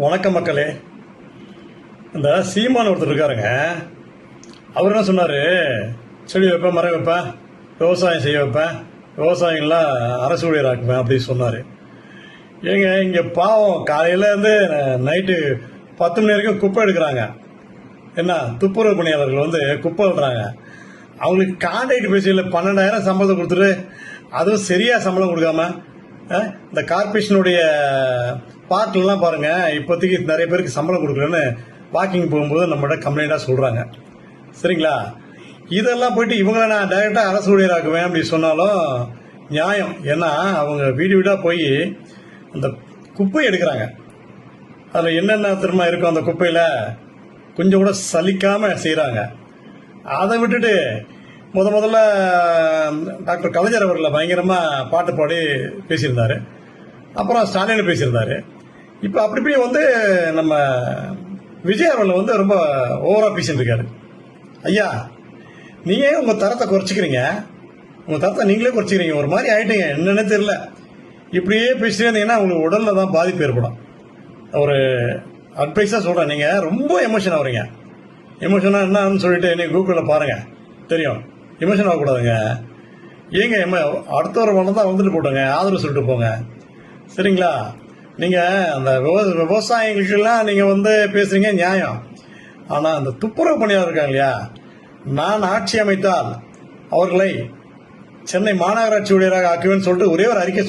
வணக்கம் மக்களே. இந்த சீமான் ஒருத்தர் இருக்காருங்க. அவர் என்ன சொன்னார், செடி வைப்பேன், மரம் வைப்பேன், விவசாயம் செய்ய வைப்பேன், விவசாயிகள்லாம் அரசு ஊழியராக்குவேன் அப்படின்னு சொன்னார். ஏங்க இங்கே பாவம் காலையிலேருந்து நைட்டு 10 மணி வரைக்கும் குப்பை எடுக்கிறாங்க. என்ன துப்புரவு பணியாளர்கள் வந்து குப்பை விடுறாங்க. அவங்களுக்கு கான்ட்ராக்ட் பேசியில் 12,000 சம்பளத்தை கொடுத்துட்டு அதுவும் சரியாக சம்பளம் கொடுக்காம இந்த கார்பரேஷனுடைய பார்க்லாம் பாருங்க, இப்போதைக்கு நிறைய பேருக்கு சம்பளம் கொடுக்கலன்னு வாக்கிங் போகும்போது நம்மளோட கம்ப்ளைண்டாக சொல்கிறாங்க. சரிங்களா? இதெல்லாம் போயிட்டு இவங்களை நான் டைரெக்டாக அரசு ஊழியராக்குவேன் அப்படி சொன்னாலும் நியாயம். ஏன்னா அவங்க வீடு வீடாக போய் அந்த குப்பை எடுக்கிறாங்க. அதில் என்னென்ன திரும்ப இருக்கும் அந்த குப்பையில் கொஞ்சம் கூட சலிக்காமல் செய்கிறாங்க. அதை விட்டுட்டு முதல்ல டாக்டர் கலைஞர் அவர்களை பயங்கரமாக பாட்டு பாடி பேசியிருந்தாரு. அப்புறம் ஸ்டாலின் பேசியிருந்தாரு. இப்போ அப்படி வந்து நம்ம விஜய் அவர்களை வந்து ரொம்ப ஓவராக பேசிட்டு இருக்காரு. ஐயா, நீங்கள் உங்கள் தரத்தை குறைச்சிக்கிறீங்க, உங்கள் தரத்தை நீங்களே குறைச்சிக்கிறீங்க. ஒரு மாதிரி ஆயிட்டீங்க, என்னன்னே தெரியல. இப்படியே பேசிட்டே இருந்தீங்கன்னா உங்களுக்கு உடலில் தான் பாதிப்பு ஏற்படும். ஒரு அட்வைஸாக சொல்கிறேன், நீங்கள் ரொம்ப எமோஷன் ஆகுறீங்க. எமோஷனாக என்னன்னு சொல்லிட்டு நீங்கள் கூகுளில் பாருங்கள், தெரியும். எமோஷன் ஆகக்கூடாதுங்க. ஏங்க அடுத்த ஒரு தான் வந்துட்டு போட்டோங்க, ஆதரவு சொல்லிட்டு போங்க. சரிங்களா? நீங்கள் அந்த விவசாயிகளுக்கெல்லாம் நீங்கள் வந்து பேசுறீங்க, நியாயம். ஆனால் அந்த துப்புரவு பணியாளர் இருக்காங்க இல்லையா, நான் ஆட்சி அமைத்தால் அவர்களை சென்னை மாநகராட்சி ஊழியராக ஆக்குவேன்னு சொல்லிட்டு ஒரே ஒரு அறிக்கை